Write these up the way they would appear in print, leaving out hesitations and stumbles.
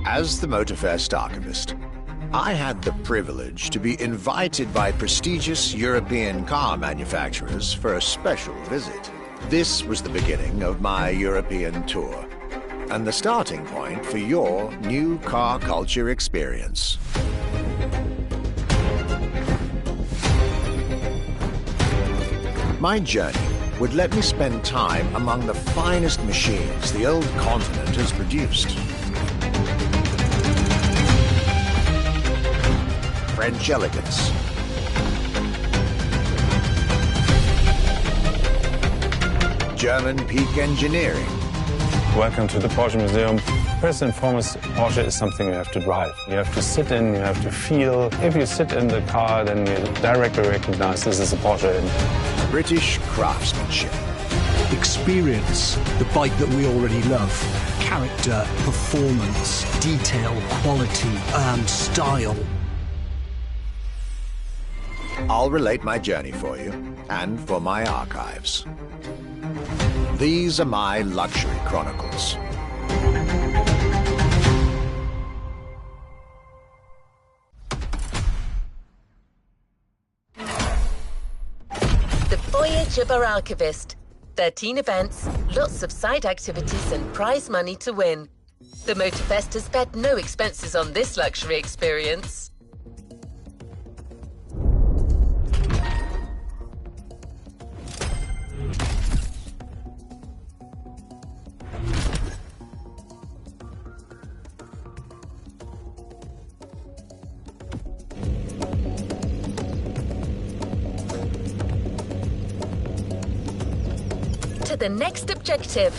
As the Motorfest archivist, I had the privilege to be invited by prestigious European car manufacturers for a special visit. This was the beginning of my European tour, and the starting point for your new car culture experience. My journey would let me spend time among the finest machines the old continent has produced. French elegance, German peak engineering. Welcome to the Porsche Museum. First and foremost, Porsche is something you have to drive. You have to sit in, you have to feel. If you sit in the car, then you directly recognize this is a Porsche. British craftsmanship. Experience the bike that we already love. Character, performance, detail, quality, and style. I'll relate my journey for you, and for my archives. These are my luxury chronicles. The Voyage of our Archivist. 13 events, lots of side activities and prize money to win. The Motorfest has spared no expenses on this luxury experience. To the next objective.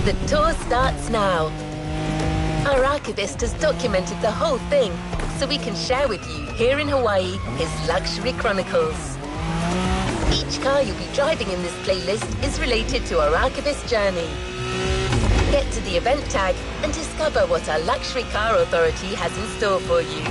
The tour starts now. Our archivist has documented the whole thing, so we can share with you here in Hawaii his luxury chronicles. Each car you'll be driving in this playlist is related to our archivist journey. Get to the event tag and discover what our luxury car authority has in store for you.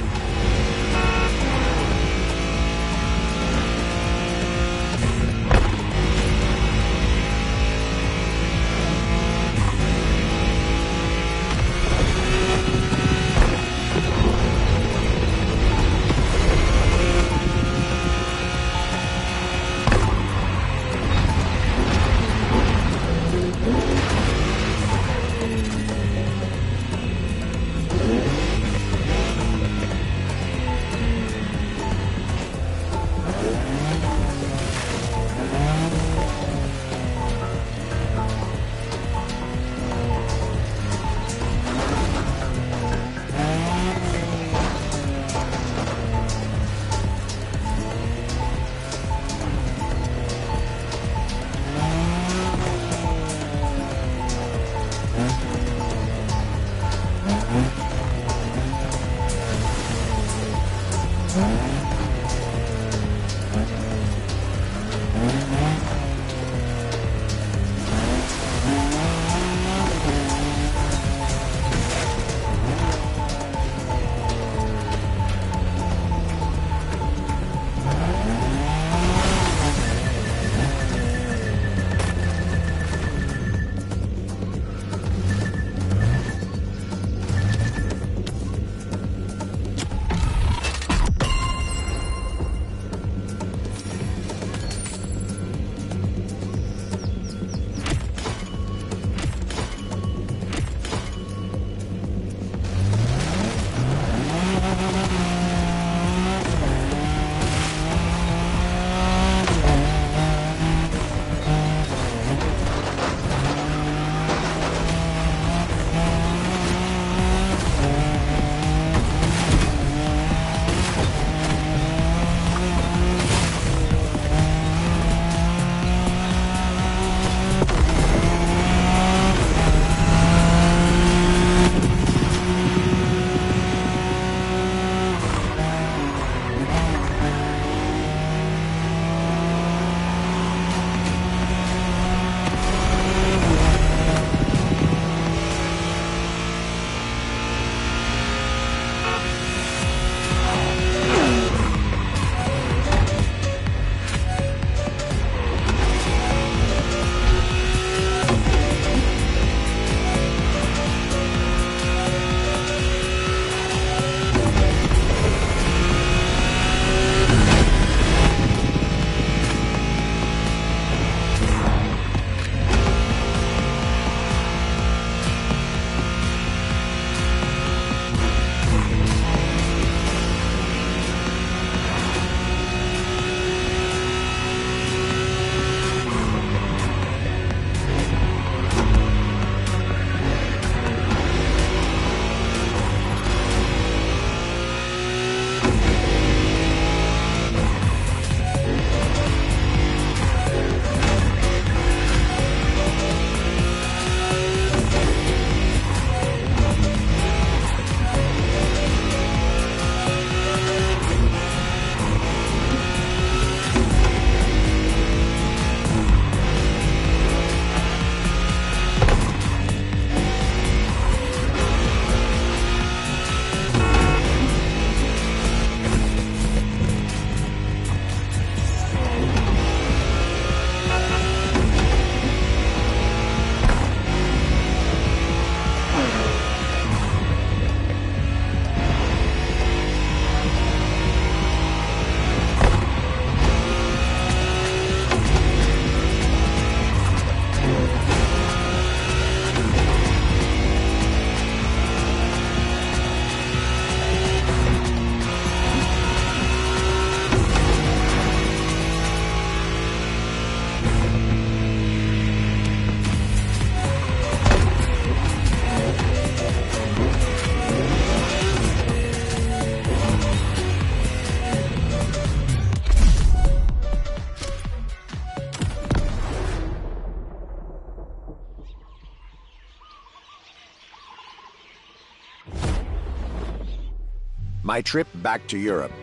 My trip back to Europe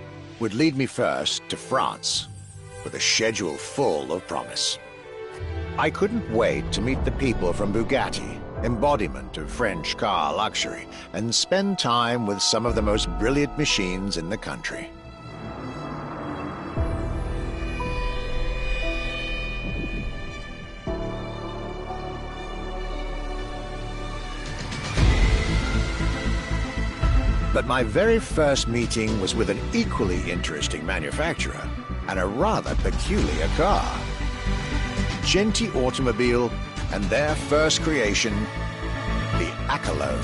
would lead me first to France, with a schedule full of promise. I couldn't wait to meet the people from Bugatti, embodiment of French car luxury, and spend time with some of the most brilliant machines in the country. But my very first meeting was with an equally interesting manufacturer and a rather peculiar car. Genti Automobile and their first creation, the Accolone.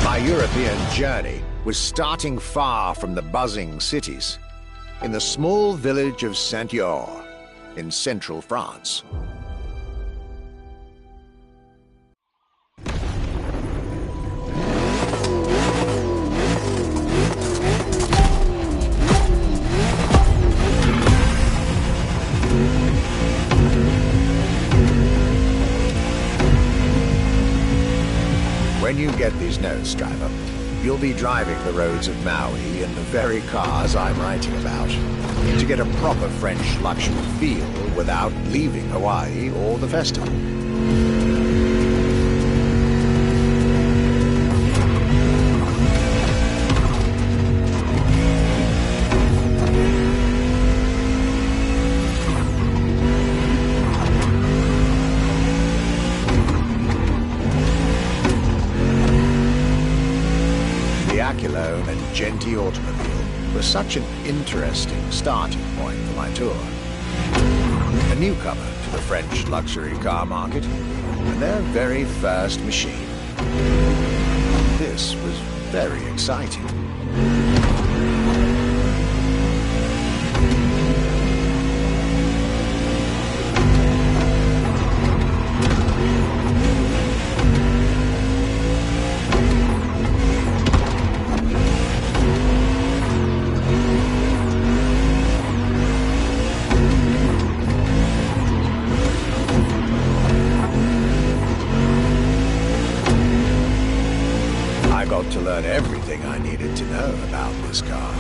My European journey was starting far from the buzzing cities, in the small village of Saint-Yor, in central France. When you get these notes, driver, you'll be driving the roads of Maui in the very cars I'm writing about, to get a proper French luxury feel without leaving Hawaii or the festival. The Accolone and Genti Automobile was such an interesting starting point for my tour. A newcomer to the French luxury car market, and their very first machine. This was very exciting. To learn everything I needed to know about this car.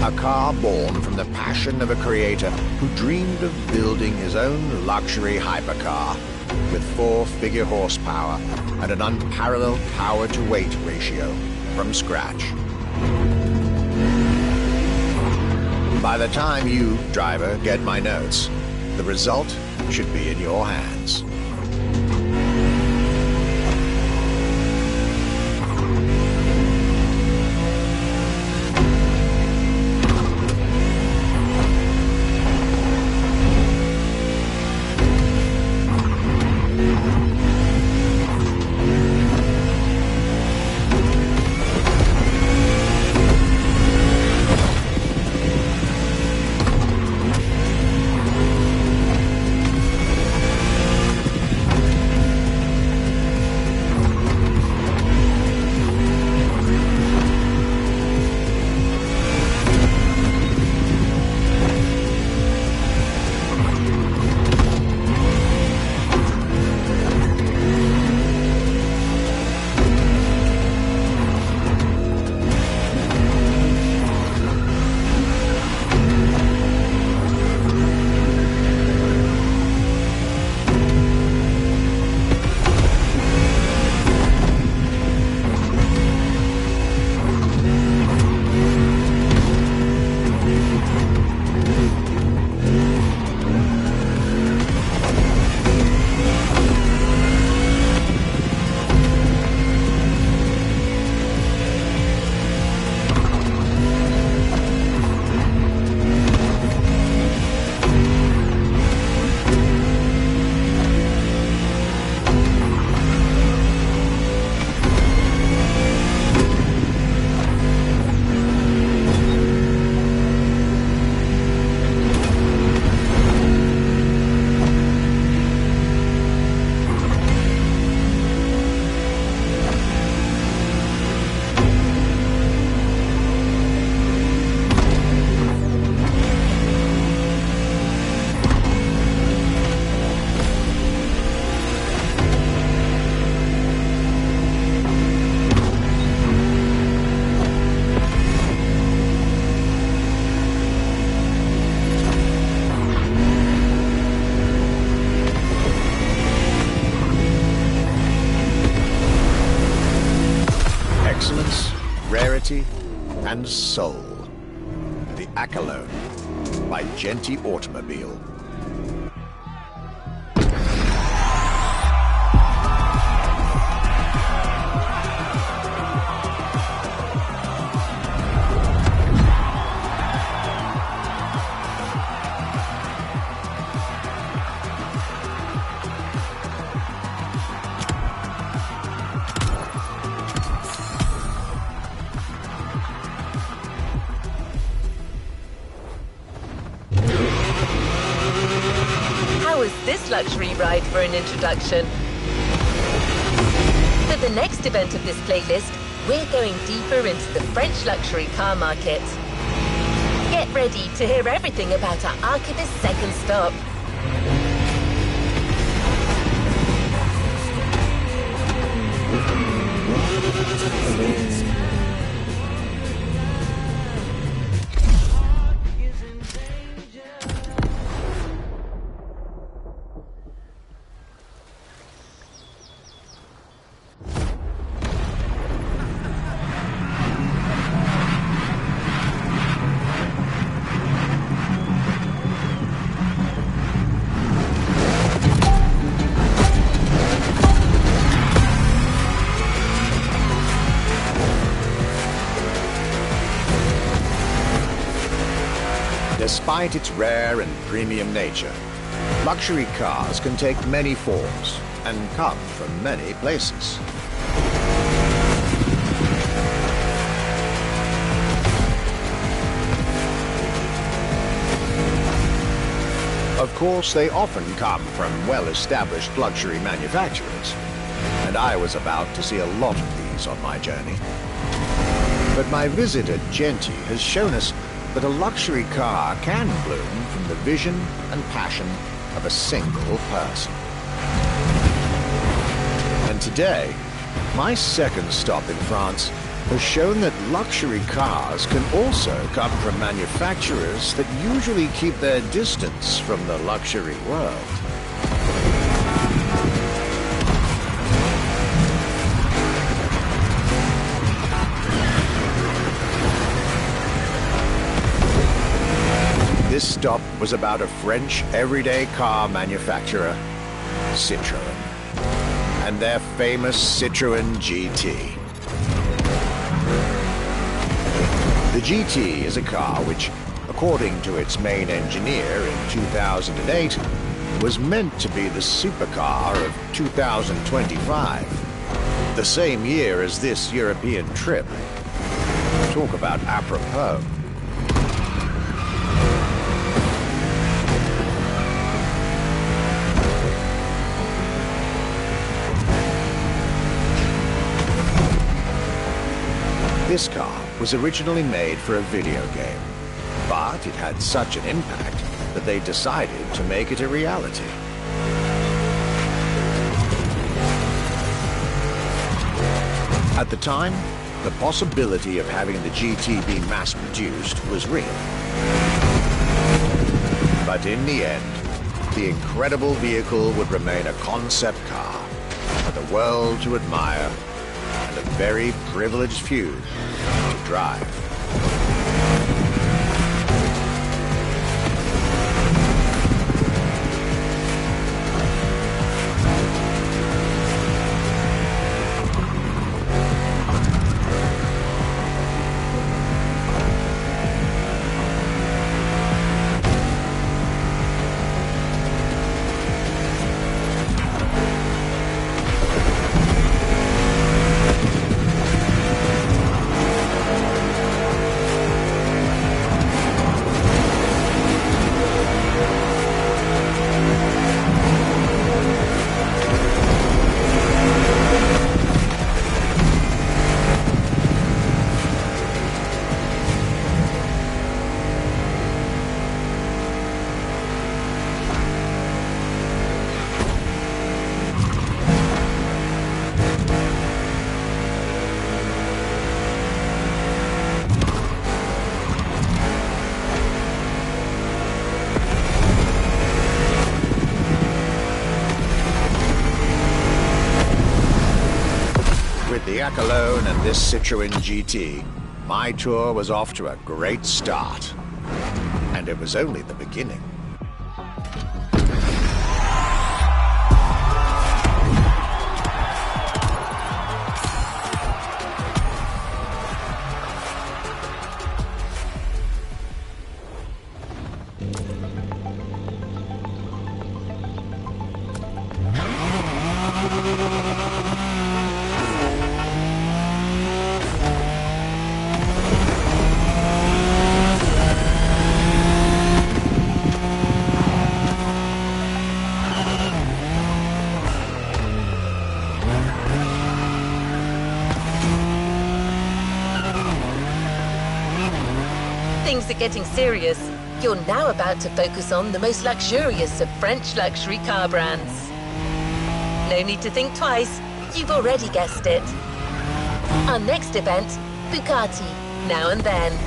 A car born from the passion of a creator who dreamed of building his own luxury hypercar with 4-figure horsepower and an unparalleled power-to-weight ratio from scratch. By the time you, driver, get my notes, the result should be in your hands. rarity and soul. The Accolone by Genty Automobile. This luxury ride for an introduction. For the next event of this playlist, we're going deeper into the French luxury car market. Get ready to hear everything about our Archivist second stop. Despite its rare and premium nature, luxury cars can take many forms and come from many places. Of course, they often come from well-established luxury manufacturers, and I was about to see a lot of these on my journey. But my visit at Genty has shown us that a luxury car can bloom from the vision and passion of a single person. And today, my second stop in France has shown that luxury cars can also come from manufacturers that usually keep their distance from the luxury world. This stop was about a French everyday car manufacturer, Citroën, and their famous Citroën GT. The GT is a car which, according to its main engineer in 2008, was meant to be the supercar of 2025, the same year as this European trip. Talk about apropos. This car was originally made for a video game, but it had such an impact that they decided to make it a reality. At the time, the possibility of having the GT be mass-produced was real. But in the end, the incredible vehicle would remain a concept car for the world to admire and a very privileged few to drive. Jacques alone and this Citroën GT, my tour was off to a great start. And it was only the beginning. Things are getting serious. You're now about to focus on the most luxurious of French luxury car brands. No need to think twice. You've already guessed it. Our next event, Bugatti, Now and Then.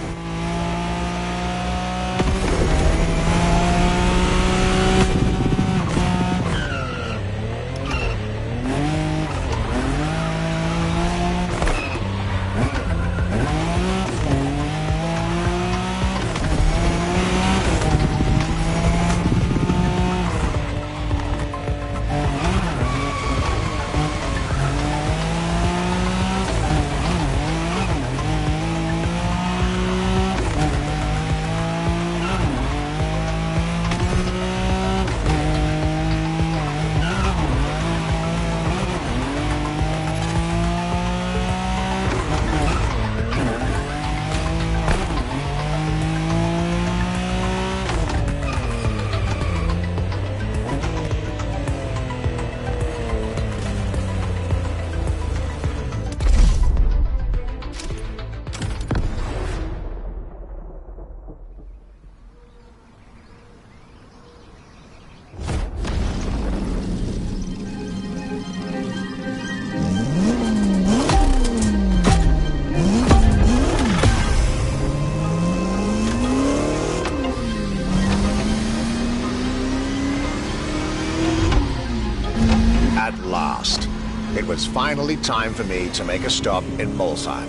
At last, it was finally time for me to make a stop in Molsheim,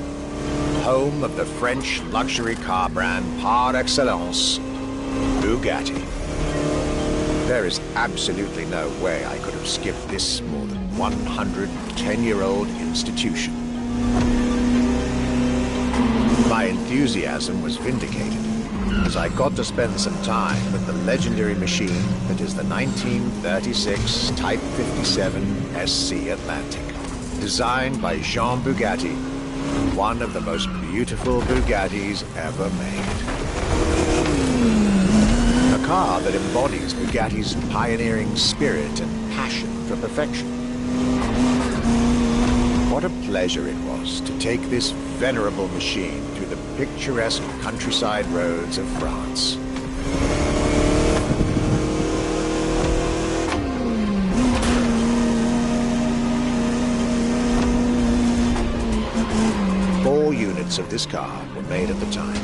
home of the French luxury car brand par excellence, Bugatti. There is absolutely no way I could have skipped this more than 110-year-old institution. My enthusiasm was vindicated as I got to spend some time with the legendary machine that is the 1936 Type 57 SC Atlantic, designed by Jean Bugatti, one of the most beautiful Bugattis ever made. A car that embodies Bugatti's pioneering spirit and passion for perfection. What a pleasure it was to take this venerable machine through the picturesque countryside roads of France. Four units of this car were made at the time,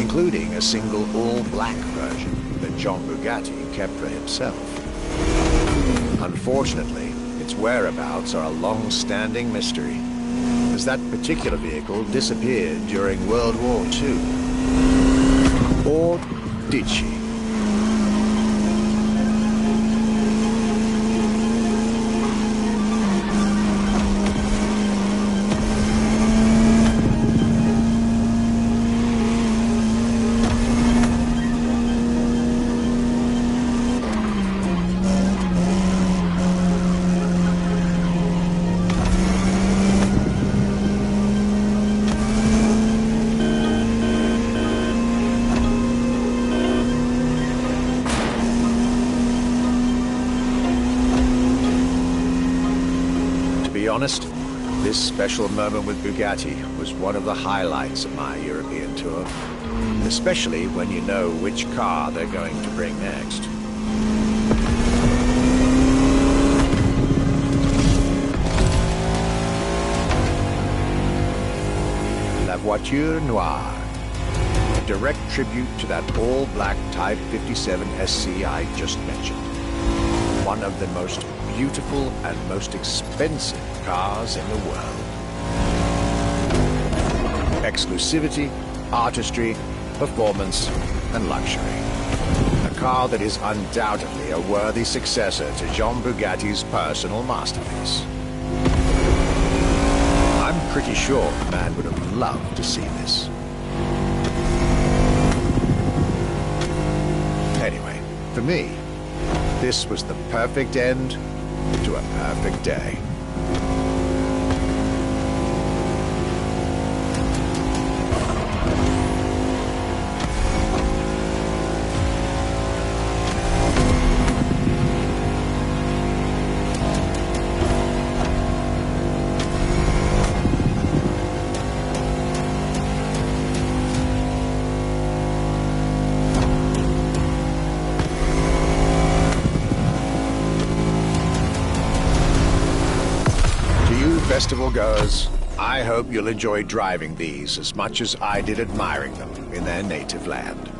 including a single all-black version that Jean Bugatti kept for himself. Unfortunately, its whereabouts are a long-standing mystery, as that particular vehicle disappeared during World War II. Or did she? Honest, this special moment with Bugatti was one of the highlights of my European tour, especially when you know which car they're going to bring next. La Voiture Noire, a direct tribute to that all-black Type 57 SC I just mentioned. One of the most beautiful and most expensive cars in the world. exclusivity, artistry, performance, and luxury. A car that is undoubtedly a worthy successor to Jean Bugatti's personal masterpiece. I'm pretty sure the man would have loved to see this. Anyway, for me, this was the perfect end to a perfect day. Festival goers, I hope you'll enjoy driving these as much as I did admiring them in their native land.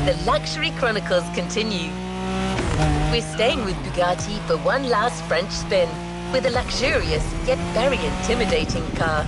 The Luxury Chronicles continue. We're staying with Bugatti for one last French spin with a luxurious yet very intimidating car.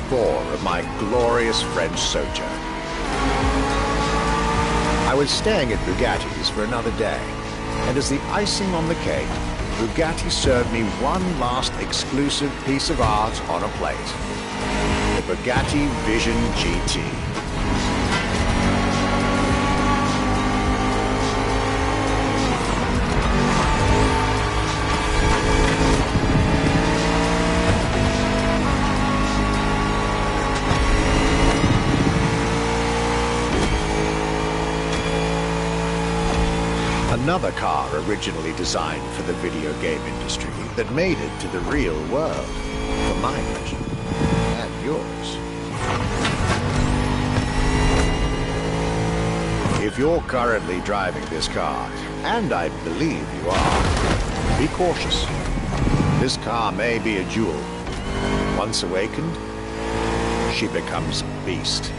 4 of my glorious French sojourn. I was staying at Bugatti's for another day, and as the icing on the cake, Bugatti served me one last exclusive piece of art on a plate. The Bugatti Vision GT. Another car originally designed for the video game industry that made it to the real world, for my pleasure, and yours. If you're currently driving this car, and I believe you are, be cautious. This car may be a jewel. Once awakened, she becomes a beast.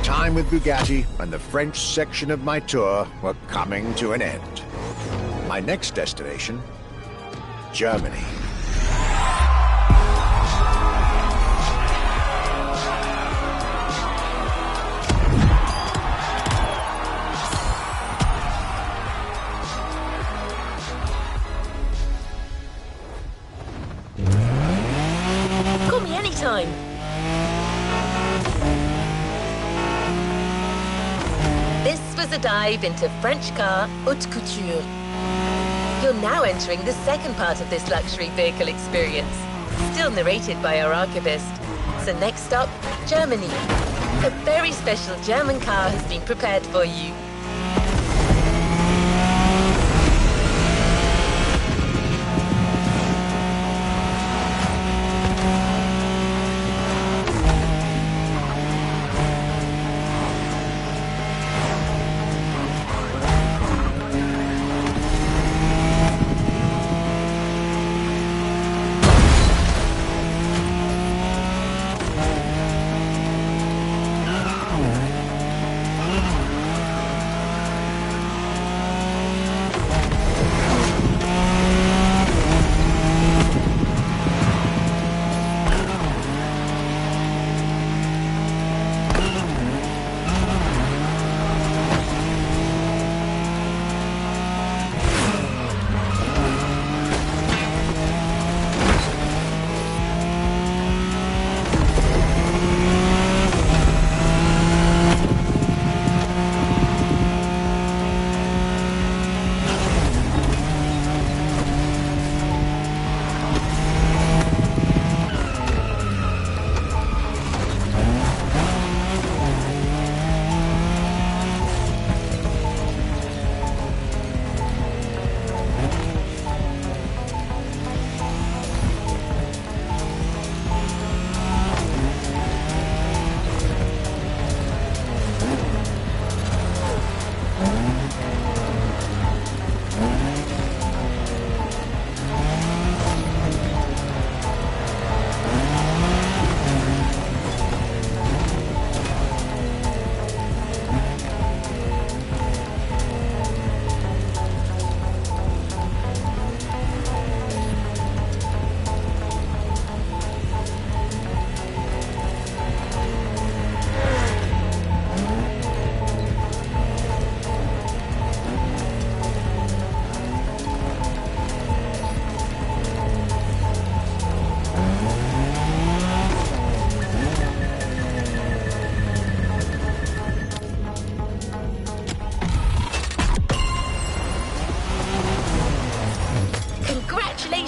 Time with Bugatti and the French section of my tour were coming to an end. My next destination, Germany. Call me anytime. This was a dive into French car haute couture. You're now entering the second part of this luxury vehicle experience, still narrated by our archivist. So next stop, Germany. A very special German car has been prepared for you.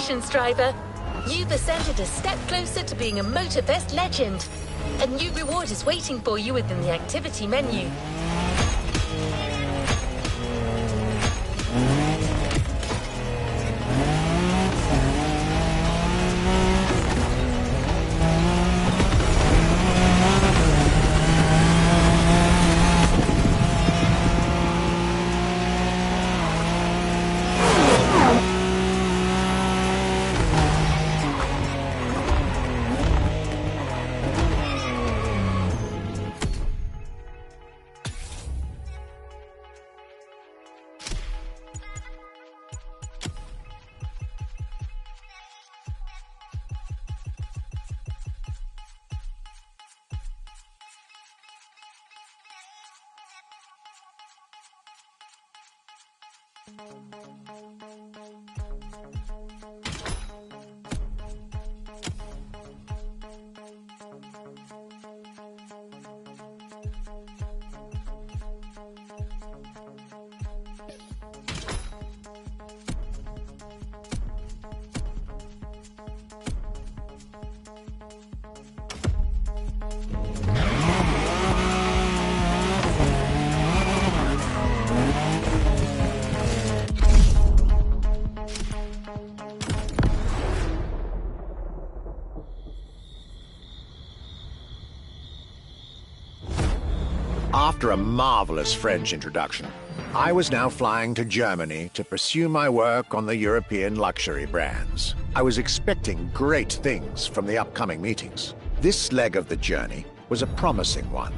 Congratulations, driver. You've ascended a step closer to being a Motorfest legend. A new reward is waiting for you within the activity menu. After a marvelous French introduction, I was now flying to Germany to pursue my work on the European luxury brands. I was expecting great things from the upcoming meetings. This leg of the journey was a promising one,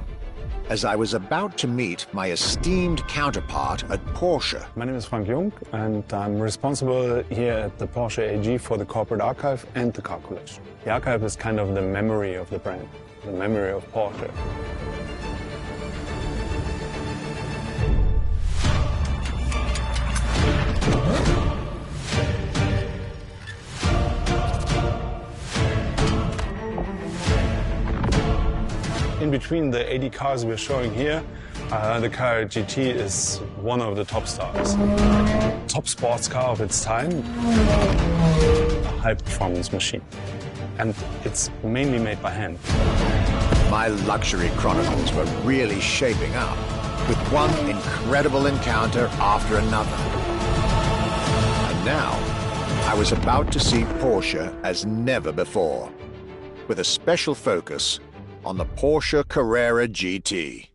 as I was about to meet my esteemed counterpart at Porsche. My name is Frank Jung, and I'm responsible here at the Porsche AG for the corporate archive and the car collection. The archive is kind of the memory of the brand, the memory of Porsche. In between the 80 cars we're showing here, the Carrera GT is one of the top stars. Top sports car of its time, a high-performance machine. And it's mainly made by hand. My luxury chronicles were really shaping up, with one incredible encounter after another. And now, I was about to see Porsche as never before, with a special focus on the Porsche Carrera GT.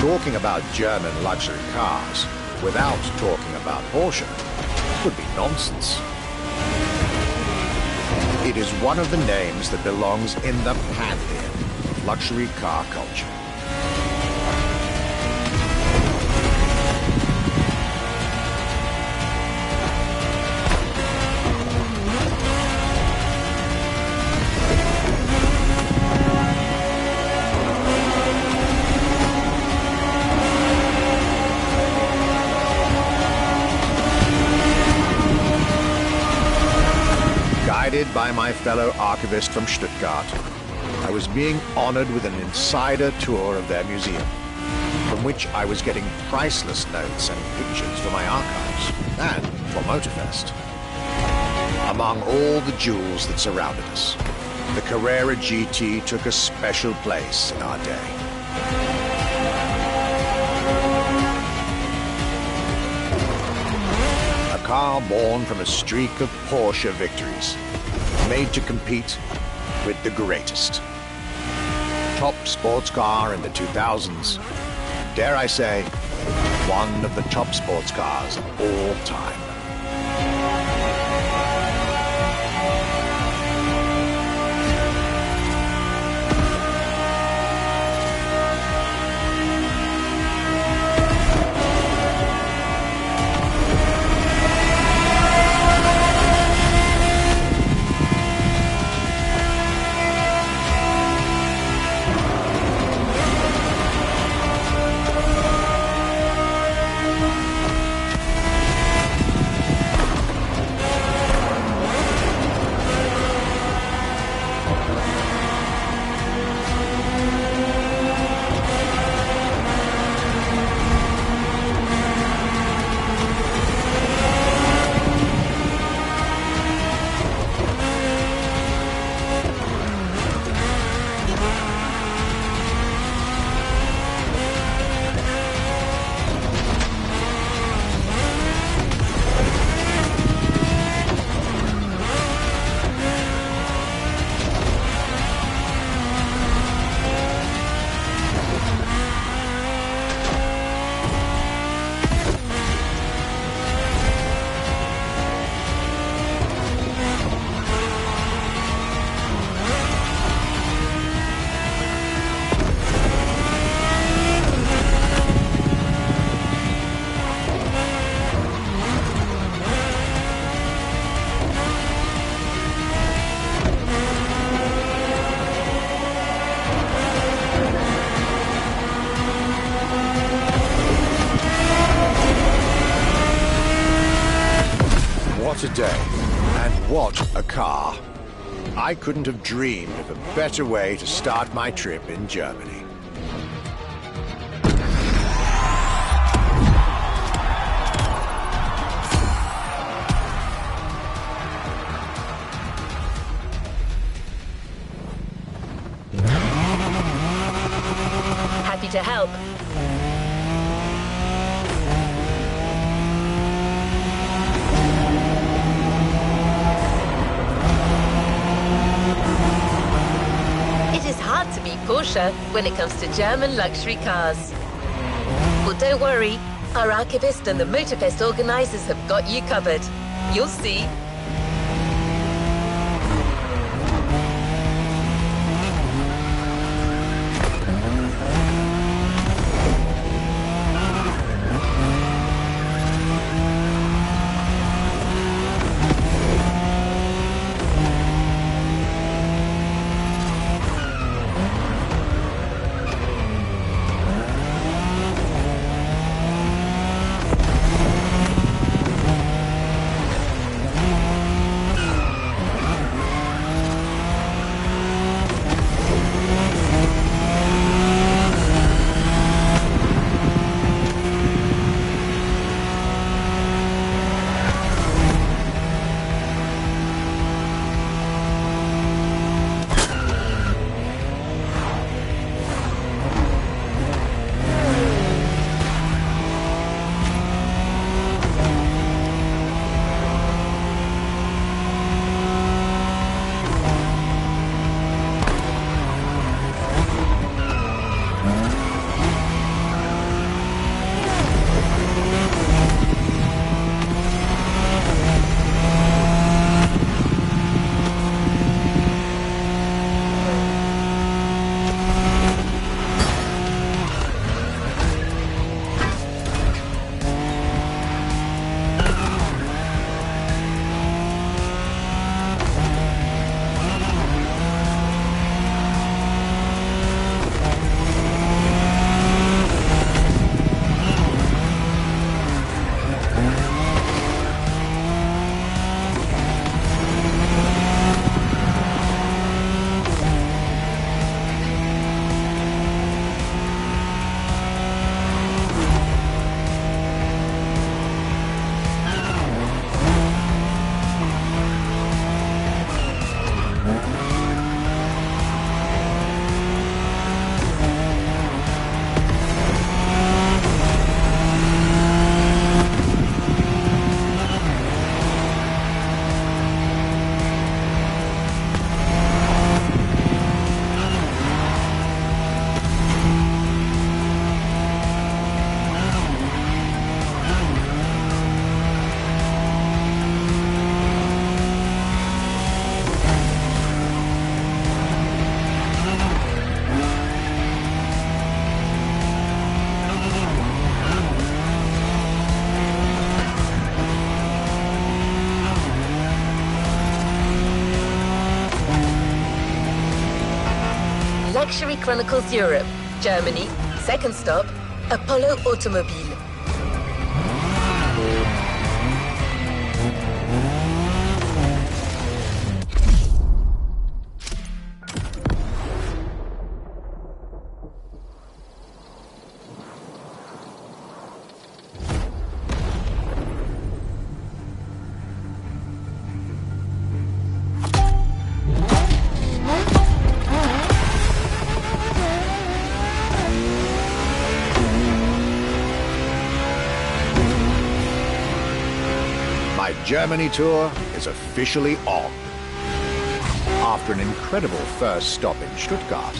Talking about German luxury cars without talking about Porsche would be nonsense. It is one of the names that belongs in the pantheon of luxury car culture. Guided by my fellow archivist from Stuttgart, I was being honored with an insider tour of their museum, from which I was getting priceless notes and pictures for my archives and for Motorfest. Among all the jewels that surrounded us, the Carrera GT took a special place in our day. A car born from a streak of Porsche victories, made to compete with the greatest. Top sports car in the 2000s, dare I say, one of the top sports cars of all time. What a day, and what a car. I couldn't have dreamed of a better way to start my trip in Germany. Happy to help. It is hard to beat Porsche when it comes to German luxury cars. Well, don't worry. Our archivist and the Motorfest organizers have got you covered. You'll see. Luxury Chronicles Europe, Germany. Second stop, Apollo Automobile. My Germany tour is officially on. After an incredible first stop in Stuttgart,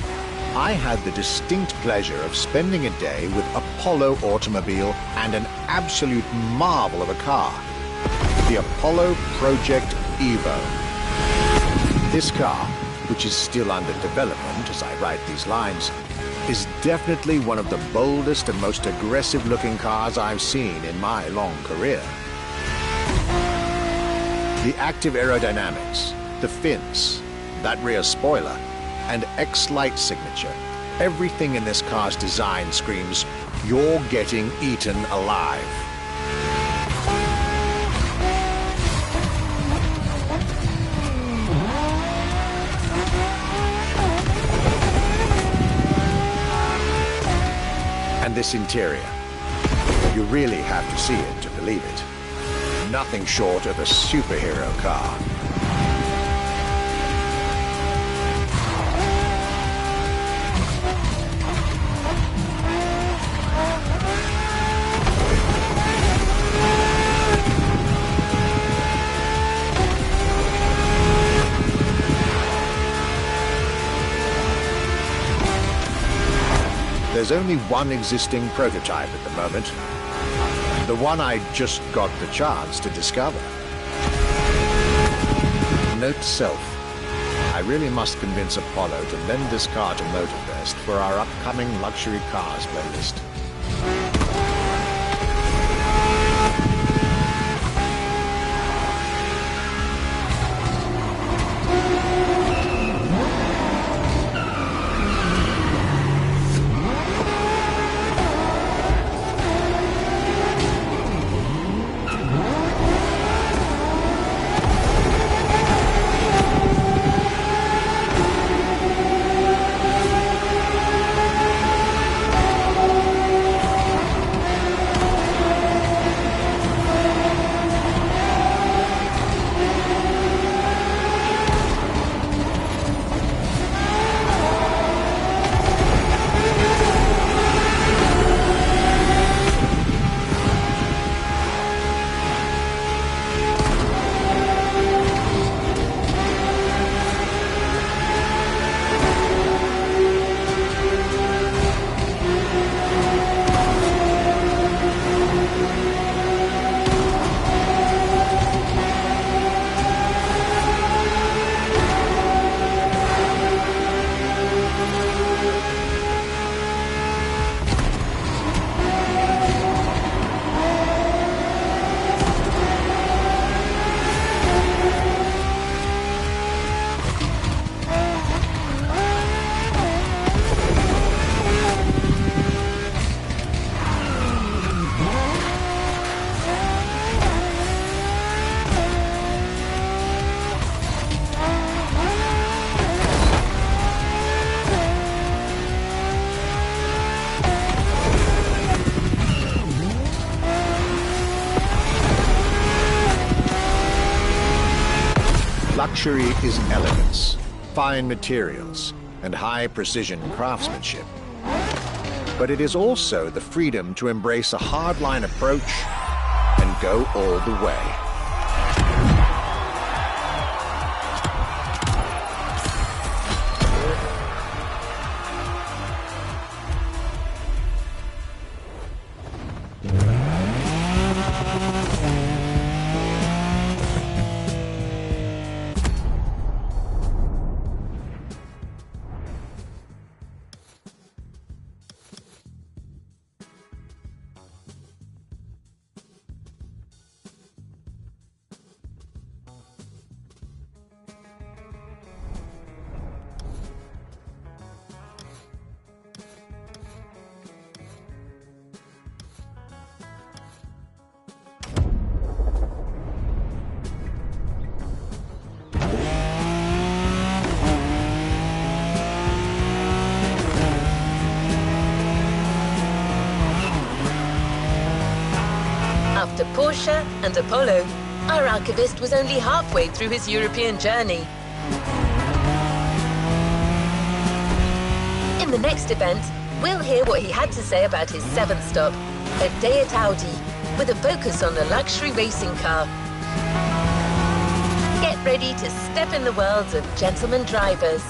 I had the distinct pleasure of spending a day with Apollo Automobile and an absolute marvel of a car, the Apollo Project Evo. This car, which is still under development as I write these lines, is definitely one of the boldest and most aggressive-looking cars I've seen in my long career. The active aerodynamics, the fins, that rear spoiler, and X-Light signature, everything in this car's design screams, you're getting eaten alive. this interior. You really have to see it to believe it. Nothing short of a superhero car. There's only one existing prototype at the moment. The one I just got the chance to discover. Note to self. I really must convince Apollo to lend this car to Motorfest for our upcoming luxury cars playlist. Luxury is elegance, fine materials, and high-precision craftsmanship. But it is also the freedom to embrace a hardline approach and go all the way. After Porsche and Apollo, our archivist was only halfway through his European journey. In the next event, we'll hear what he had to say about his seventh stop, a day at Audi, with a focus on the luxury racing car. Get ready to step in the world of gentleman drivers.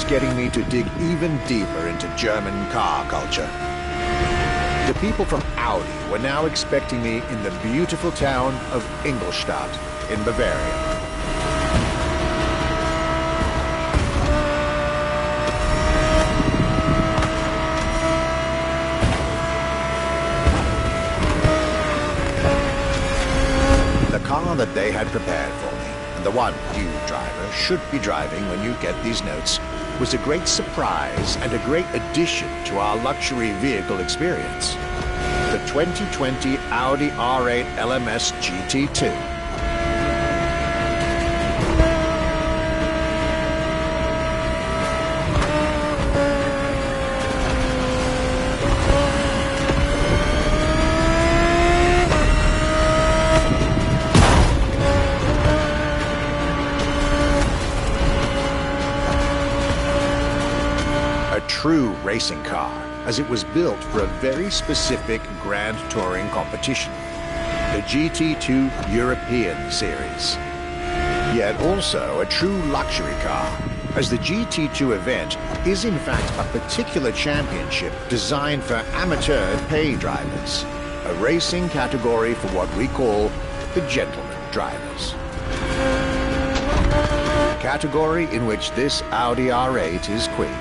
was getting me to dig even deeper into German car culture. The people from Audi were now expecting me in the beautiful town of Ingolstadt in Bavaria. The car that they had prepared for me, and the one you, driver, should be driving when you get these notes, was a great surprise and a great addition to our luxury vehicle experience. The 2020 Audi R8 LMS GT2. True racing car, as it was built for a very specific Grand Touring competition, the GT2 European Series. Yet also a true luxury car, as the GT2 event is in fact a particular championship designed for amateur and pay drivers, a racing category for what we call the gentleman drivers. A category in which this Audi R8 is queen.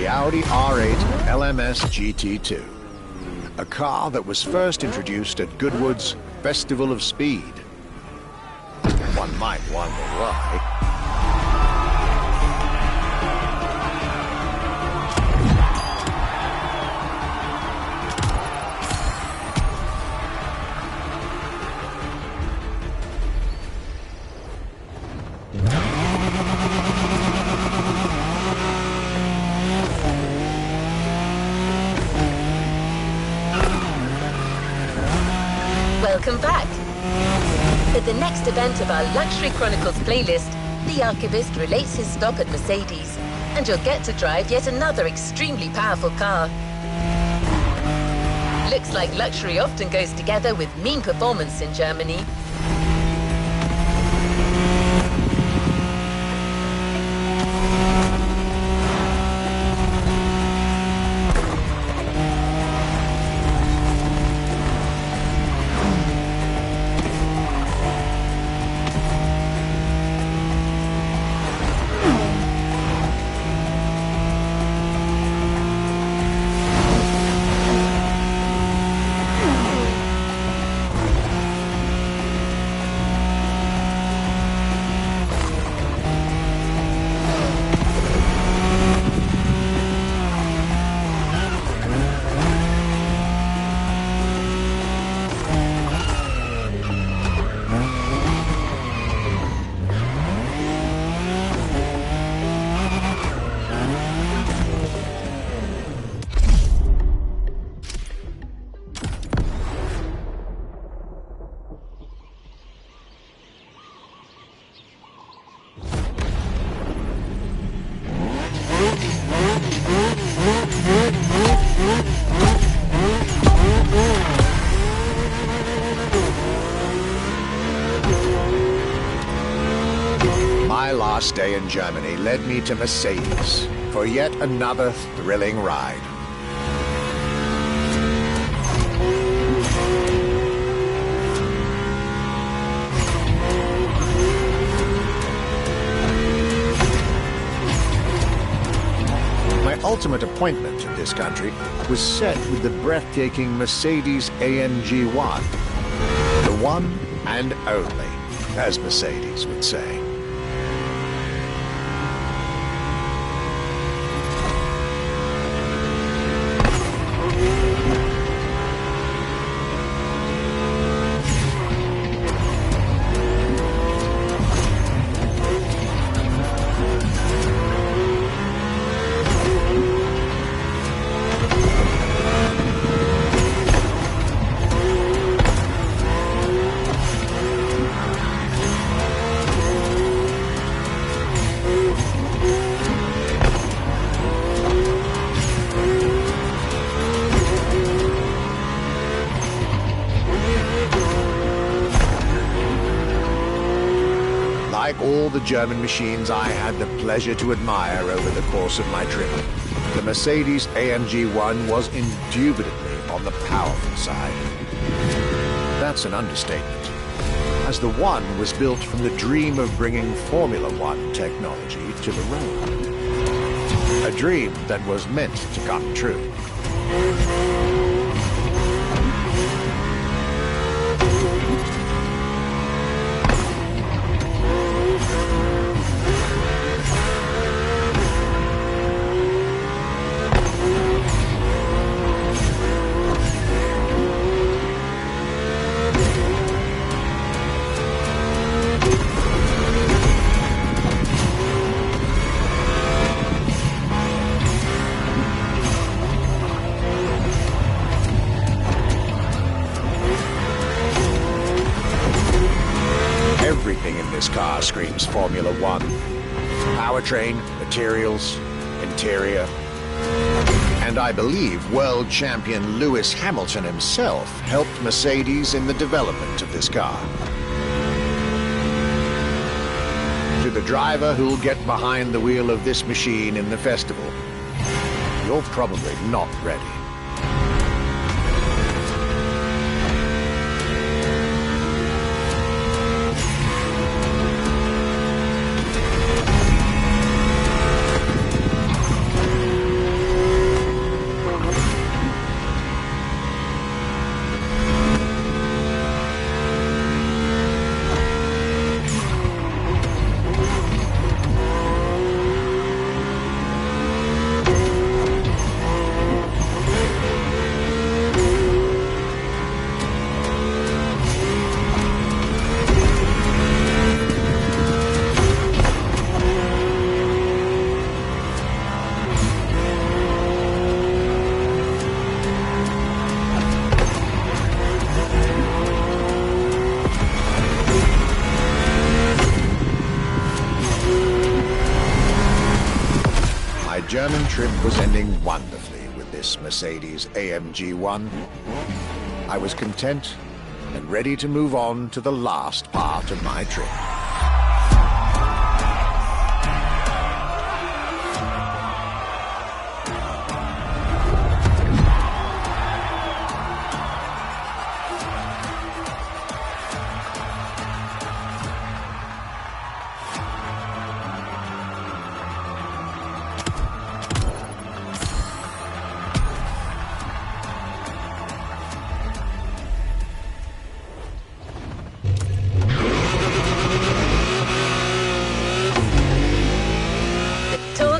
Audi R8 LMS GT2, a car that was first introduced at Goodwood's Festival of Speed. One might wonder why. Welcome back! For the next event of our Luxury Chronicles playlist, the Archivist relates his stop at Mercedes, and you'll get to drive yet another extremely powerful car. Looks like luxury often goes together with mean performance in Germany. My last day in Germany led me to Mercedes for yet another thrilling ride. My ultimate appointment in this country was set with the breathtaking Mercedes AMG 1. The one and only, as Mercedes would say. Like all the German machines I had the pleasure to admire over the course of my trip, the Mercedes AMG 1 was indubitably on the powerful side. That's an understatement, as the 1 was built from the dream of bringing Formula One technology to the road. A dream that was meant to come true. Everything in this car screams Formula One. Powertrain, materials, interior. And I believe world champion Lewis Hamilton himself helped Mercedes in the development of this car. To the driver who'll get behind the wheel of this machine in the festival, you're probably not ready. My German trip was ending wonderfully with this Mercedes AMG 1. I was content and ready to move on to the last part of my trip.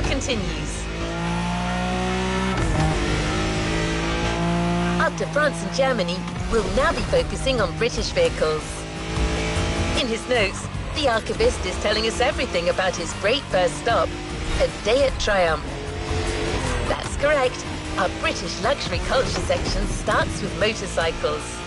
Continues. After France and Germany, we'll now be focusing on British vehicles. In his notes, the archivist is telling us everything about his great first stop, a day at Triumph. That's correct. Our British luxury culture section starts with motorcycles.